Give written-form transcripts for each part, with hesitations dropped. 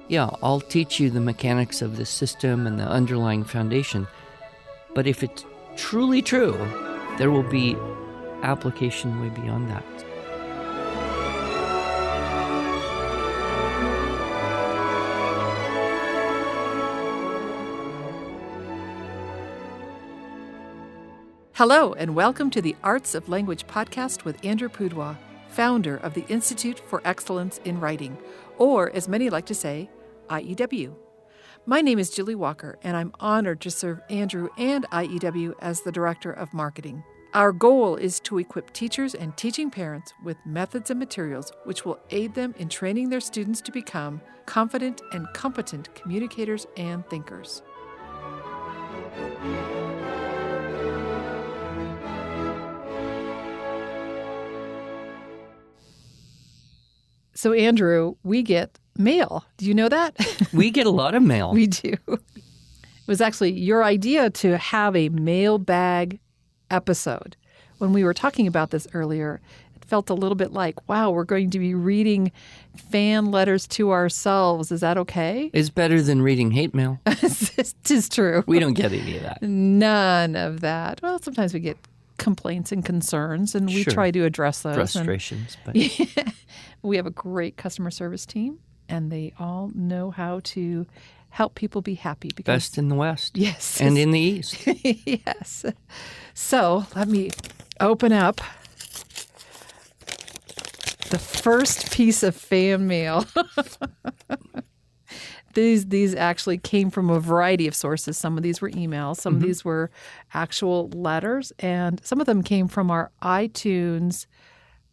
yeah, I'll teach you the mechanics of the system and the underlying foundation. But if it's truly true, there will be application way beyond that. Hello, and welcome to the Arts of Language podcast with Andrew Pudewa, founder of the Institute for Excellence in Writing, or as many like to say, IEW. My name is Julie Walker, and I'm honored to serve Andrew and IEW as the Director of Marketing. Our goal is to equip teachers and teaching parents with methods and materials which will aid them in training their students to become confident and competent communicators and thinkers. So, Andrew, we get mail. Do you know that? We get a lot of mail. We do. It was actually your idea to have a mailbag episode. When we were talking about this earlier, it felt a little bit like, wow, we're going to be reading fan letters to ourselves. Is that okay? It's better than reading hate mail. It is true. We don't get any of that. None of that. Well, sometimes we get complaints and concerns, and we try to address those. Frustrations. But we have a great customer service team, and they all know how to help people be happy. Because, best in the West. Yes. And in the East. Yes. So let me open up the first piece of fan mail. These actually came from a variety of sources. Some of these were emails. Some of these were actual letters. And some of them came from our iTunes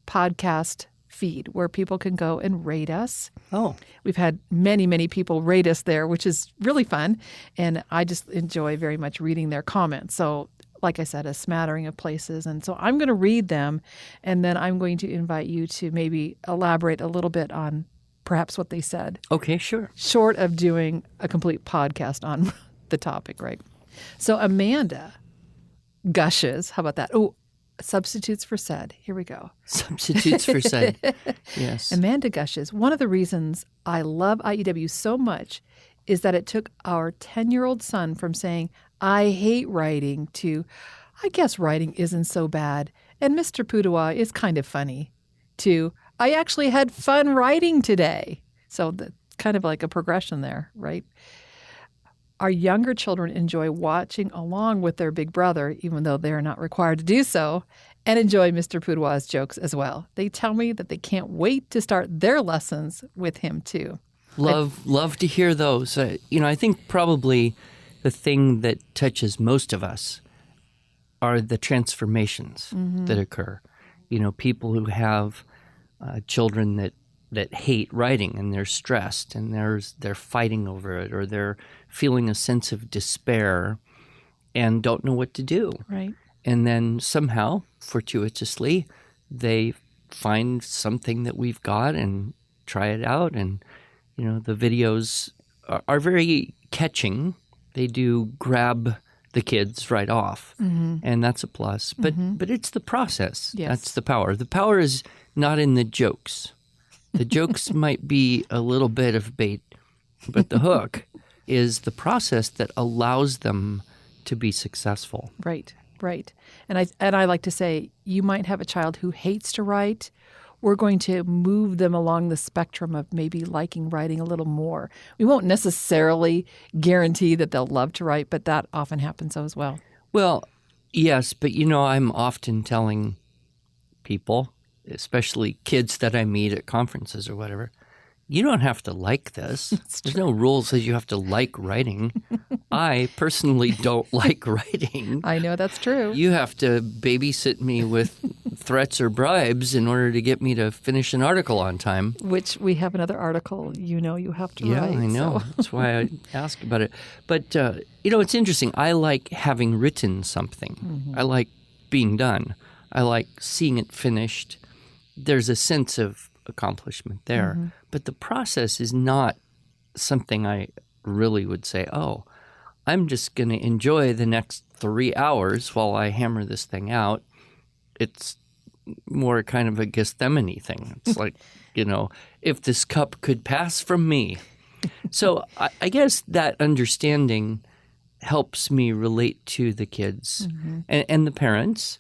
podcast feed where people can go and rate us. Oh. We've had many, many people rate us there, which is really fun. And I just enjoy very much reading their comments. So like I said, a smattering of places. And so I'm going to read them, and then I'm going to invite you to maybe elaborate a little bit on perhaps what they said. Okay, sure. Short of doing a complete podcast on the topic, right? So Amanda gushes. How about that? Oh, substitutes for said. Here we go. Substitutes for said. Yes. Amanda gushes. One of the reasons I love IEW so much is that it took our 10-year-old son from saying, I hate writing, to, I guess writing isn't so bad, and Mr. Pudewa is kind of funny, to, I actually had fun writing today. So that's kind of like a progression there, right? Our younger children enjoy watching along with their big brother, even though they're not required to do so, and enjoy Mr. Pudewa's jokes as well. They tell me that they can't wait to start their lessons with him too. Love to hear those. I think probably the thing that touches most of us are the transformations that occur. People who have children that hate writing, and they're stressed, and they're fighting over it, or they're feeling a sense of despair and don't know what to do. Right. And then somehow, fortuitously, they find something that we've got and try it out. And, the videos are very catching. They do grab the kids right off, and that's a plus. But it's the process. Yes. That's the power. The power is not in the jokes. The jokes might be a little bit of bait, but the hook is the process that allows them to be successful. Right. And I like to say, you might have a child who hates to write. We're going to move them along the spectrum of maybe liking writing a little more. We won't necessarily guarantee that they'll love to write, but that often happens as well. Well, yes, but I'm often telling people, especially kids that I meet at conferences or whatever, you don't have to like this. There's no rule that says you have to like writing. I personally don't like writing. I know that's true. You have to babysit me with threats or bribes in order to get me to finish an article on time. Which we have another article you have to write. Yeah, I know. So. That's why I ask about it. But, it's interesting. I like having written something. I like being done. I like seeing it finished. There's a sense of accomplishment there. But the process is not something I really would say, oh, I'm just going to enjoy the next 3 hours while I hammer this thing out. It's more kind of a Gethsemane thing. It's like, if this cup could pass from me. So I guess that understanding helps me relate to the kids and the parents.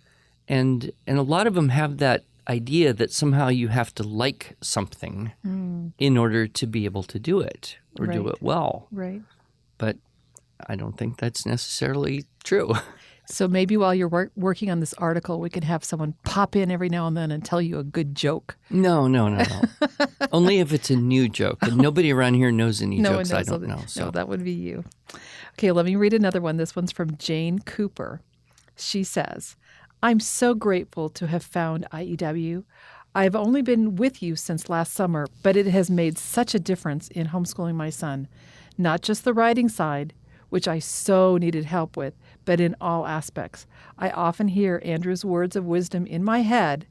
And a lot of them have that idea that somehow you have to like something in order to be able to do it or do it well. Right. But I don't think that's necessarily true. So maybe while you're working on this article, we could have someone pop in every now and then and tell you a good joke. No. Only if it's a new joke. And nobody around here knows any jokes I don't know. No, that would be you. Okay, let me read another one. This one's from Jane Cooper. She says, I'm so grateful to have found IEW. I've only been with you since last summer, but it has made such a difference in homeschooling my son. Not just the writing side, which I so needed help with, but in all aspects. I often hear Andrew's words of wisdom in my head,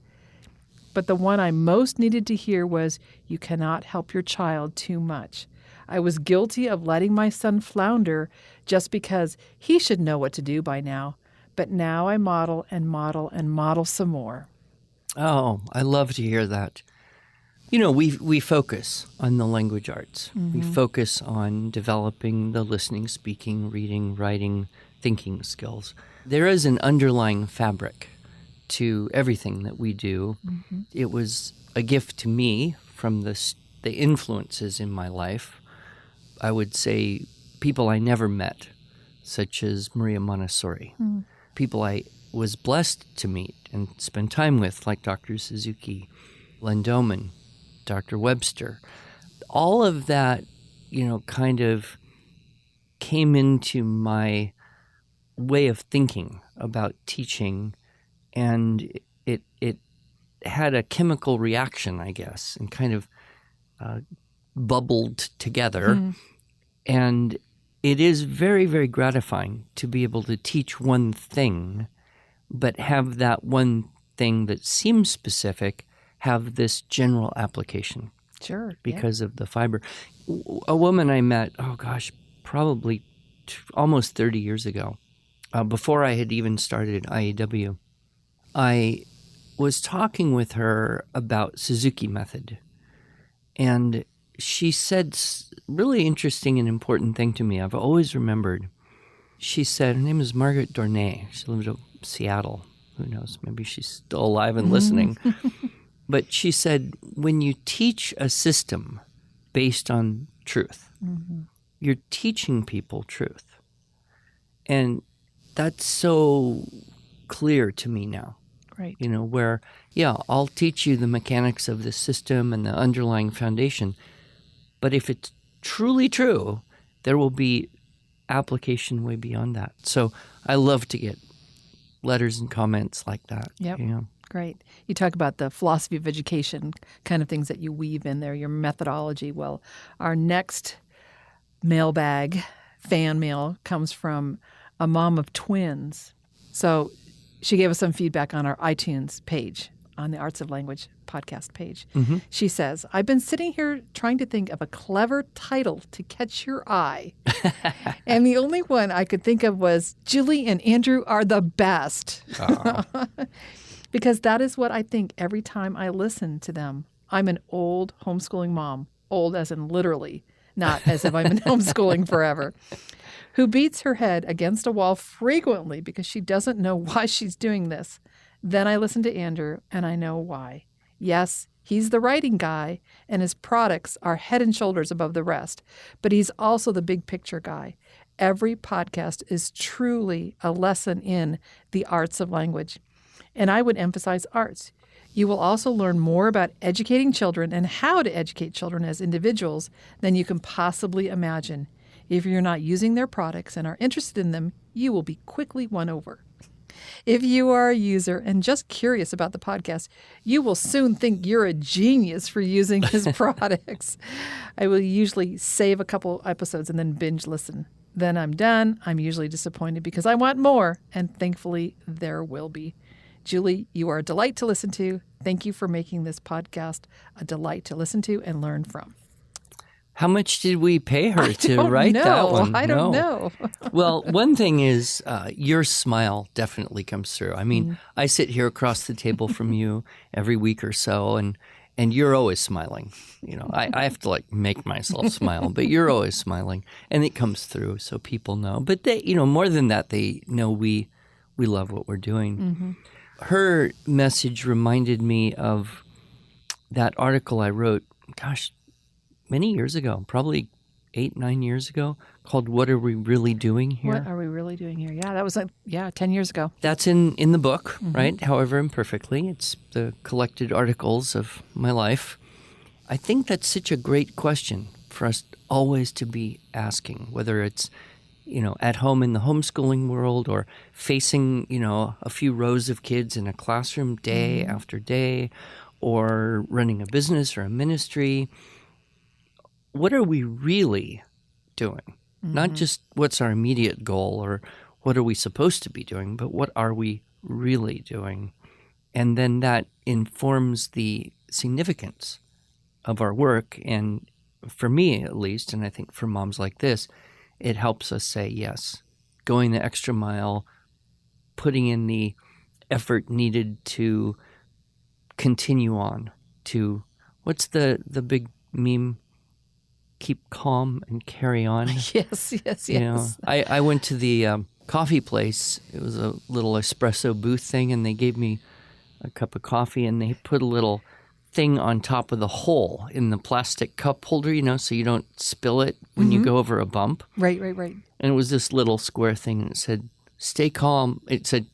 but the one I most needed to hear was, you cannot help your child too much. I was guilty of letting my son flounder just because he should know what to do by now. But now I model and model and model some more. Oh, I love to hear that. You know, we focus on the language arts. We focus on developing the listening, speaking, reading, writing, thinking skills. There is an underlying fabric to everything that we do. It was a gift to me from the influences in my life. I would say people I never met, such as Maria Montessori. People I was blessed to meet and spend time with, like Dr. Suzuki, Len Doman, Dr. Webster. All of that, kind of came into my way of thinking about teaching, and it had a chemical reaction, I guess, and kind of bubbled together. And it is very, very gratifying to be able to teach one thing, but have that one thing that seems specific have this general application. Sure. Because of the fiber. A woman I met, probably almost 30 years ago, before I had even started IEW, I was talking with her about Suzuki method. And she said really interesting and important thing to me. I've always remembered. She said, her name is Margaret Dornay. She lived in Seattle. Who knows? Maybe she's still alive and listening. But she said, when you teach a system based on truth, you're teaching people truth. And that's so clear to me now. Right. Where, I'll teach you the mechanics of the system and the underlying foundation. But if it's truly true, there will be application way beyond that. So I love to get letters and comments like that. Yep. Great. You talk about the philosophy of education kind of things that you weave in there, your methodology. Well, our next mailbag, fan mail, comes from a mom of twins. So she gave us some feedback on our iTunes page, on the Arts of Language podcast page. She says, I've been sitting here trying to think of a clever title to catch your eye. And the only one I could think of was Julie and Andrew are the best. Because that is what I think every time I listen to them. I'm an old homeschooling mom, old as in literally, not as if I've been homeschooling forever, who beats her head against a wall frequently because she doesn't know why she's doing this. Then I listen to Andrew, and I know why. Yes, he's the writing guy, and his products are head and shoulders above the rest, but he's also the big picture guy. Every podcast is truly a lesson in the arts of language. And I would emphasize arts. You will also learn more about educating children and how to educate children as individuals than you can possibly imagine. If you're not using their products and are interested in them, you will be quickly won over. If you are a user and just curious about the podcast, you will soon think you're a genius for using his products. I will usually save a couple episodes and then binge listen. Then I'm done. I'm usually disappointed because I want more, and thankfully there will be. Julie, you are a delight to listen to. Thank you for making this podcast a delight to listen to and learn from. How much did we pay her to write that one? I don't know. Well, one thing is your smile definitely comes through. I mean, I sit here across the table from you every week or so, and and you're always smiling. I have to like make myself smile, but you're always smiling, and it comes through, so people know. But they, more than that, they know we love what we're doing. Mm-hmm. Her message reminded me of that article I wrote, many years ago, probably 8-9 years ago, called "What Are We Really Doing Here?" What are we really doing here? Yeah, that was 10 years ago. That's in the book, right? However Imperfectly. It's the collected articles of my life. I think that's such a great question for us always to be asking, whether it's, at home in the homeschooling world or facing, a few rows of kids in a classroom day after day, or running a business or a ministry. What are we really doing? Not just what's our immediate goal or what are we supposed to be doing, but what are we really doing? And then that informs the significance of our work. And for me, at least, and I think for moms like this, it helps us say yes, going the extra mile, putting in the effort needed to continue on to, what's the big meme? Keep calm and carry on. Yes. I went to the coffee place. It was a little espresso booth thing, and they gave me a cup of coffee, and they put a little thing on top of the hole in the plastic cup holder, so you don't spill it when you go over a bump. Right. And it was this little square thing, and it said, stay calm. It said,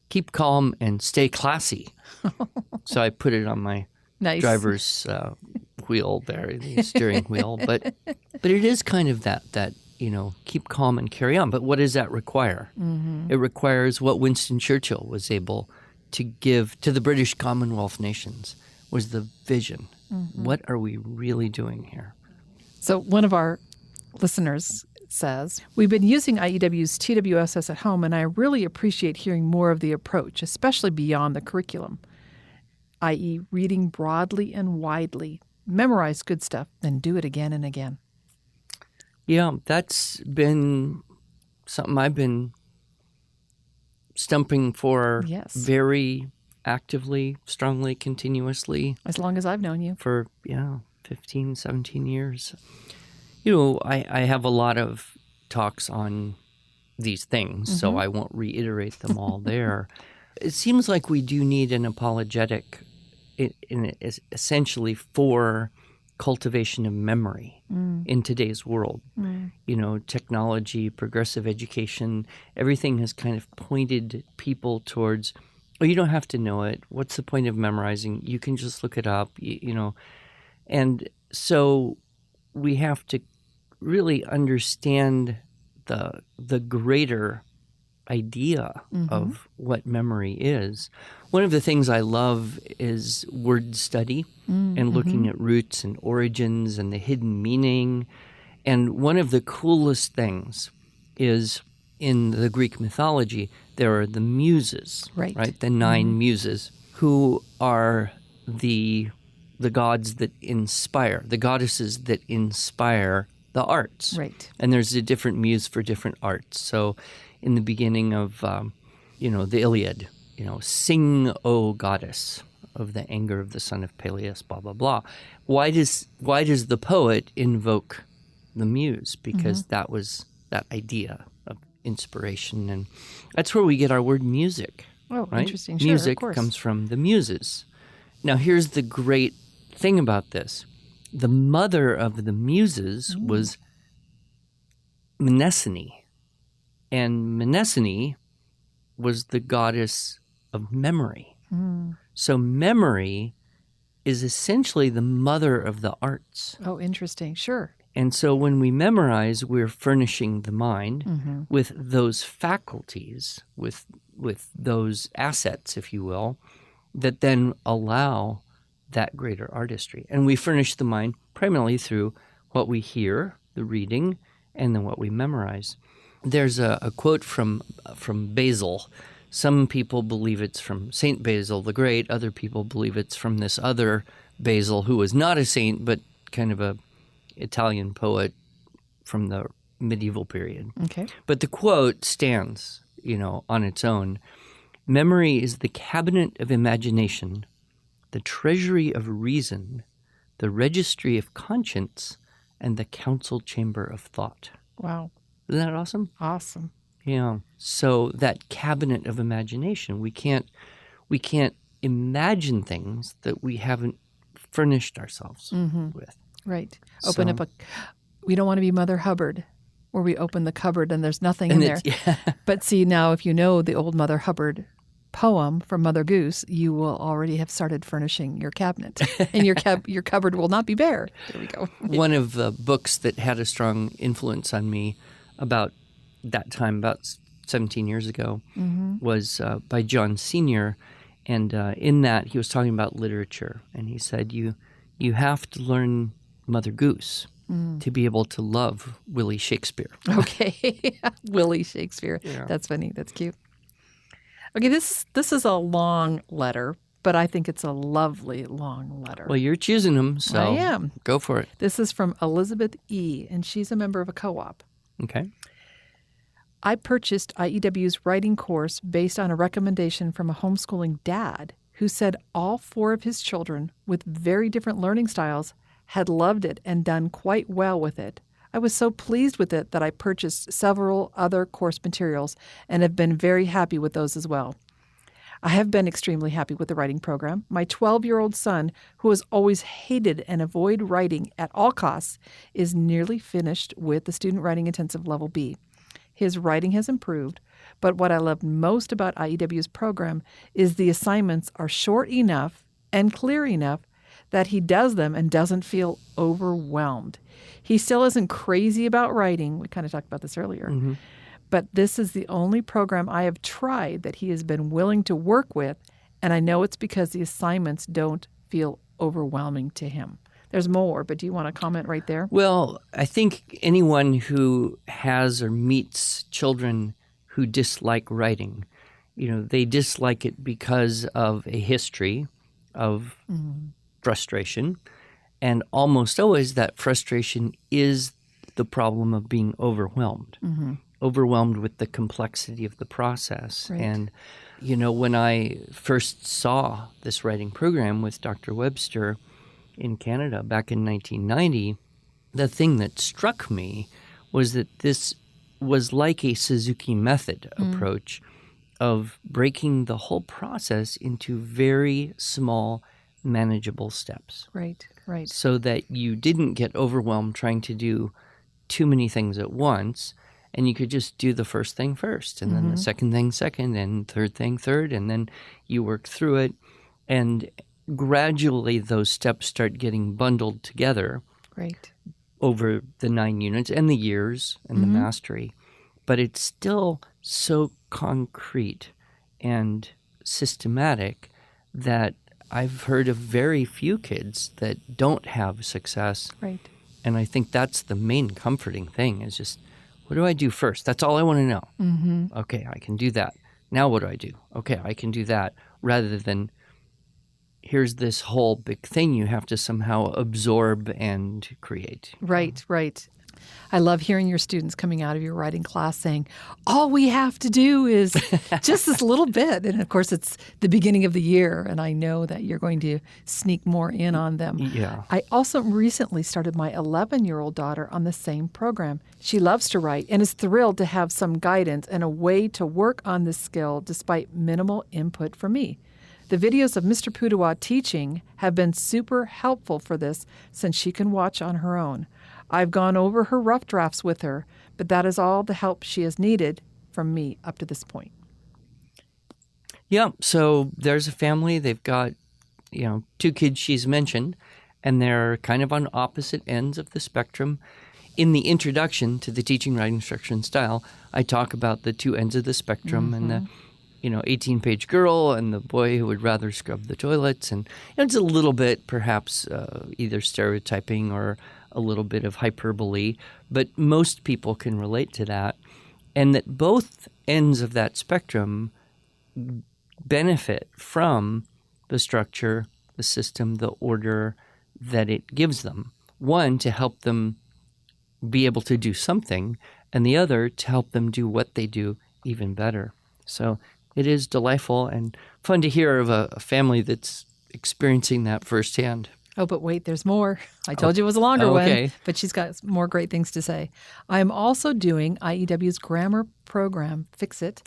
keep calm and stay classy. So I put it on my driver's wheel there, the steering wheel. But it is kind of that keep calm and carry on. But what does that require? It requires what Winston Churchill was able to give to the British Commonwealth nations, was the vision. What are we really doing here? So one of our listeners says, we've been using IEW's TWSS at home, and I really appreciate hearing more of the approach, especially beyond the curriculum, i.e. reading broadly and widely. Memorize good stuff, then do it again and again. Yeah, that's been something I've been stumping for very actively, strongly, continuously. As long as I've known you. For, 15, 17 years. I have a lot of talks on these things, so I won't reiterate them all there. It seems like we do need an apologetic essentially for cultivation of memory in today's world. Technology, progressive education, everything has kind of pointed people towards, you don't have to know it. What's the point of memorizing? You can just look it up, And so we have to really understand the greater idea of what memory is. One of the things I love is word study and looking at roots and origins and the hidden meaning. And one of the coolest things is in the Greek mythology, there are the muses, right? The 9 muses, who are the gods that inspire, the goddesses that inspire the arts. Right. And there's a different muse for different arts. So in the beginning of, the Iliad, sing, O goddess of the anger of the son of Peleus, blah, blah, blah. Why does the poet invoke the muse? Because that was that idea of inspiration. And that's where we get our word music. Oh, right? Interesting. Sure, Music of course. comes from the muses. Now, here's the great thing about this. The mother of the muses was Mnemosyne. And Mnemosyne was the goddess of memory. So memory is essentially the mother of the arts. Oh, interesting. Sure. And so when we memorize, we're furnishing the mind with those faculties, with those assets, if you will, that then allow that greater artistry. And we furnish the mind primarily through what we hear, the reading, and then what we memorize. There's a quote from Basil. Some people believe it's from Saint Basil the Great. Other people believe it's from this other Basil, who was not a saint, but kind of a Italian poet from the medieval period. Okay. But the quote stands, on its own. Memory is the cabinet of imagination the treasury of reason, the registry of conscience, and the council chamber of thought. Wow. Isn't that awesome? Awesome. Yeah. So that cabinet of imagination, we can't imagine things that we haven't furnished ourselves with. Right. We don't want to be Mother Hubbard, where we open the cupboard and there's nothing in there. Yeah. But see, now if you know the old Mother Hubbard poem from Mother Goose, you will already have started furnishing your cabinet, and your cupboard will not be bare. There we go. One of the books that had a strong influence on me about that time, about 17 years ago, was by John Senior, and in that he was talking about literature, and he said you have to learn Mother Goose to be able to love Willie Shakespeare. Okay, Willie Shakespeare. Yeah. That's funny. That's cute. Okay, this is a long letter, but I think it's a lovely long letter. Well, you're choosing them, so I am. Go for it. This is from Elizabeth E., and she's a member of a co-op. Okay. I purchased IEW's writing course based on a recommendation from a homeschooling dad who said all 4 of his children with very different learning styles had loved it and done quite well with it. I was so pleased with it that I purchased several other course materials and have been very happy with those as well. I have been extremely happy with the writing program. My 12-year-old son, who has always hated and avoided writing at all costs, is nearly finished with the Student Writing Intensive Level B. His writing has improved, but what I love most about IEW's program is the assignments are short enough and clear enough that he does them and doesn't feel overwhelmed. He still isn't crazy about writing. We kind of talked about this earlier. But this is the only program I have tried that he has been willing to work with, and I know it's because the assignments don't feel overwhelming to him. There's more, but do you want to comment right there? Well, I think anyone who has or meets children who dislike writing, they dislike it because of a history of frustration. And almost always that frustration is the problem of being overwhelmed, overwhelmed with the complexity of the process. Right. And, when I first saw this writing program with Dr. Webster in Canada back in 1990, the thing that struck me was that this was like a Suzuki method approach of breaking the whole process into very small, manageable steps. Right, right. So that you didn't get overwhelmed trying to do too many things at once, and you could just do the first thing first, and then the second thing second, and third thing third, and then you work through it, and gradually those steps start getting bundled together Right. over the 9 units and the years and the mastery. But it's still so concrete and systematic that I've heard of very few kids that don't have success. Right. And I think that's the main comforting thing is just, what do I do first? That's all I want to know. Okay, I can do that. Now what do I do? Okay, I can do that. Rather than, here's this whole big thing you have to somehow absorb and create. Right, right. I love hearing your students coming out of your writing class saying, all we have to do is just this little bit. And of course, it's the beginning of the year, and I know that you're going to sneak more in on them. Yeah. I also recently started my 11-year-old daughter on the same program. She loves to write and is thrilled to have some guidance and a way to work on this skill despite minimal input from me. The videos of Mr. Pudawa teaching have been super helpful for this since she can watch on her own. I've gone over her rough drafts with her, but that is all the help she has needed from me up to this point. Yeah, so there's a family. They've got, 2 kids she's mentioned, and they're kind of on opposite ends of the spectrum. In the introduction to the Teaching Writing Structure and Style, I talk about the 2 ends of the spectrum and the 18-page girl and the boy who would rather scrub the toilets. And it's a little bit perhaps either stereotyping or a little bit of hyperbole, but most people can relate to that. And that both ends of that spectrum benefit from the structure, the system, the order that it gives them. One, to help them be able to do something, and the other to help them do what they do even better. So it is delightful and fun to hear of a family that's experiencing that firsthand. Oh, but wait, there's more. I told you it was a longer okay. one, but she's got more great things to say. I am also doing IEW's grammar program, Fix It,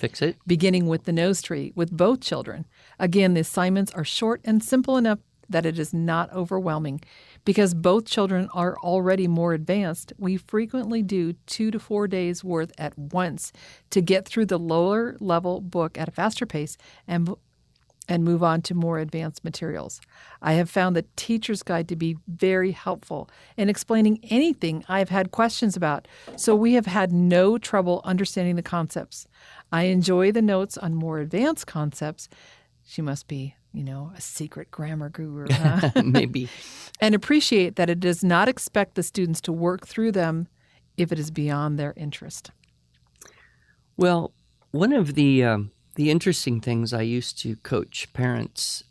beginning with the nose tree with both children. Again, the assignments are short and simple enough that it is not overwhelming. Because both children are already more advanced, we frequently do 2 to 4 days worth at once to get through the lower level book at a faster pace and move on to more advanced materials. I have found the teacher's guide to be very helpful in explaining anything I've had questions about, so we have had no trouble understanding the concepts. I enjoy the notes on more advanced concepts. She must be, a secret grammar guru, huh? Maybe. And appreciate that it does not expect the students to work through them if it is beyond their interest. Well, one of the interesting things I used to coach parents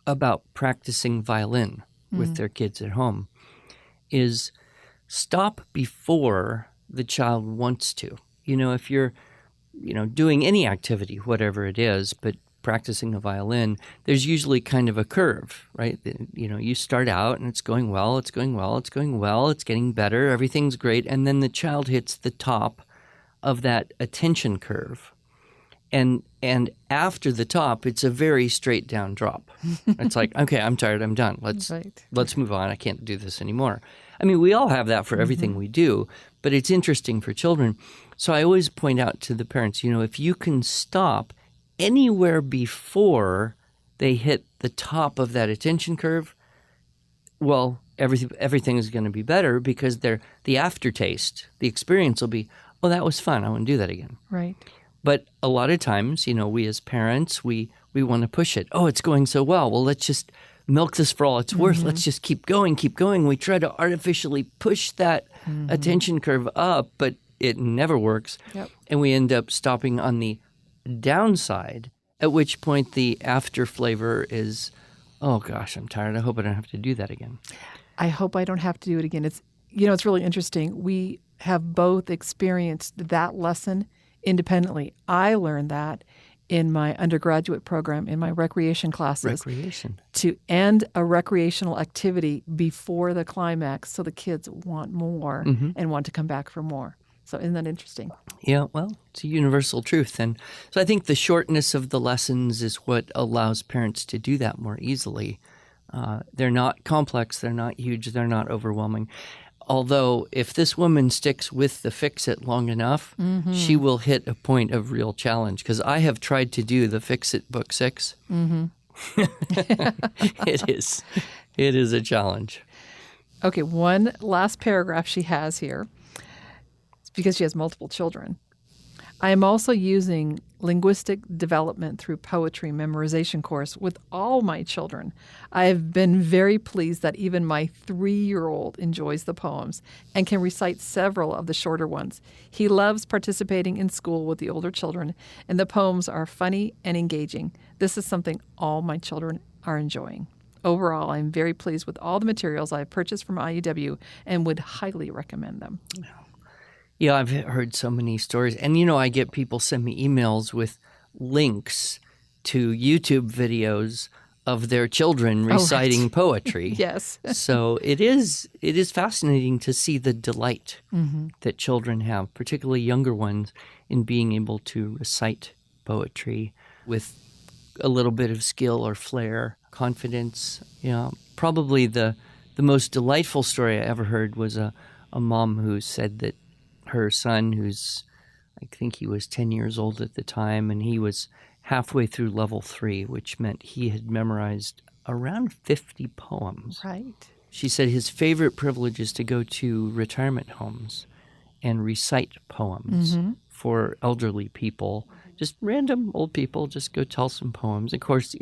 about practicing violin with their kids at home is stop before the child wants to. If you're, doing any activity, whatever it is, but practicing a violin, there's usually kind of a curve, right? You start out and it's going well, it's getting better, everything's great, and then the child hits the top of that attention curve. And after the top, it's a very straight down drop. It's like, okay, I'm tired, I'm done. Let's move on. I can't do this anymore. I mean, we all have that for everything we do, but it's interesting for children. So I always point out to the parents, if you can stop anywhere before they hit the top of that attention curve, well, everything is going to be better because the aftertaste, the experience will be, oh, that was fun. I want to do that again. Right. But a lot of times, we as parents, we want to push it. Oh, it's going so well. Well, let's just milk this for all it's worth. Let's just keep going. We try to artificially push that attention curve up, but it never works. Yep. And we end up stopping on the downside, at which point the after flavor is, oh gosh, I'm tired. I hope I don't have to do that again. I hope I don't have to do it again. It's really interesting. We have both experienced that lesson independently. I learned that in my undergraduate program, in my recreation classes. To end a recreational activity before the climax so the kids want more and want to come back for more. So isn't that interesting? Yeah, well, it's a universal truth. And so I think the shortness of the lessons is what allows parents to do that more easily. They're not complex, they're not huge, they're not overwhelming. Although if this woman sticks with the Fix-It long enough, she will hit a point of real challenge. Because I have tried to do the Fix-It Book 6. It is a challenge. Okay, one last paragraph she has here. It's because she has multiple children. I am also using linguistic development through poetry memorization course with all my children. I have been very pleased that even my 3-year-old enjoys the poems and can recite several of the shorter ones. He loves participating in school with the older children, and the poems are funny and engaging. This is something all my children are enjoying. Overall, I'm very pleased with all the materials I have purchased from IEW and would highly recommend them. Yeah, I've heard so many stories. And, I get people send me emails with links to YouTube videos of their children reciting poetry. Yes. So it is fascinating to see the delight that children have, particularly younger ones, in being able to recite poetry with a little bit of skill or flair, confidence. Probably the most delightful story I ever heard was a mom who said that her son, I think he was 10 years old at the time, and he was halfway through level 3, which meant he had memorized around 50 poems. Right. She said his favorite privilege is to go to retirement homes and recite poems for elderly people, just random old people, just go tell some poems. Of course,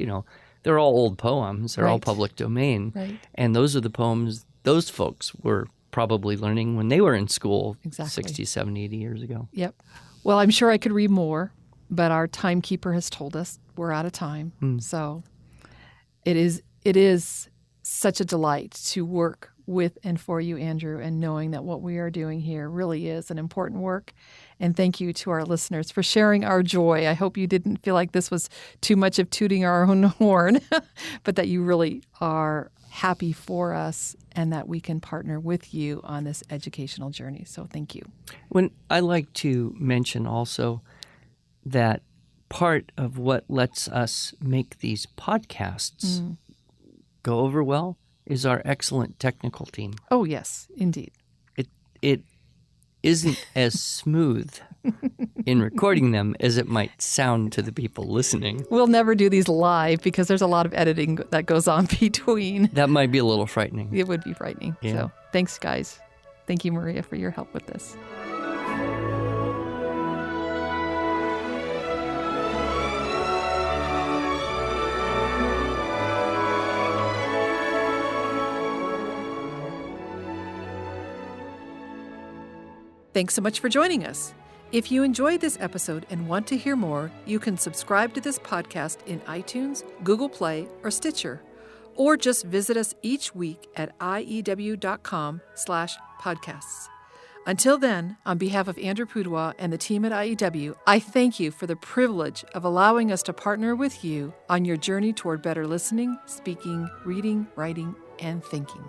they're all old poems. They're all public domain. Right. And those are the poems those folks were probably learning when they were in school 60, 70, 80 years ago. Yep. Well, I'm sure I could read more, but our timekeeper has told us we're out of time. So it is such a delight to work with and for you, Andrew, and knowing that what we are doing here really is an important work. And thank you to our listeners for sharing our joy. I hope you didn't feel like this was too much of tooting our own horn, but that you really are happy for us and that we can partner with you on this educational journey. So thank you. When I like to mention also that part of what lets us make these podcasts go over well is our excellent technical team. Oh, yes, indeed. It isn't as smooth in recording them as it might sound to the people listening. We'll never do these live because there's a lot of editing that goes on between. That might be a little frightening. It would be frightening. Yeah. So thanks, guys. Thank you, Maria, for your help with this. Thanks so much for joining us. If you enjoyed this episode and want to hear more, you can subscribe to this podcast in iTunes, Google Play, or Stitcher, or just visit us each week at iew.com/podcasts. Until then, on behalf of Andrew Pudewa and the team at IEW, I thank you for the privilege of allowing us to partner with you on your journey toward better listening, speaking, reading, writing, and thinking.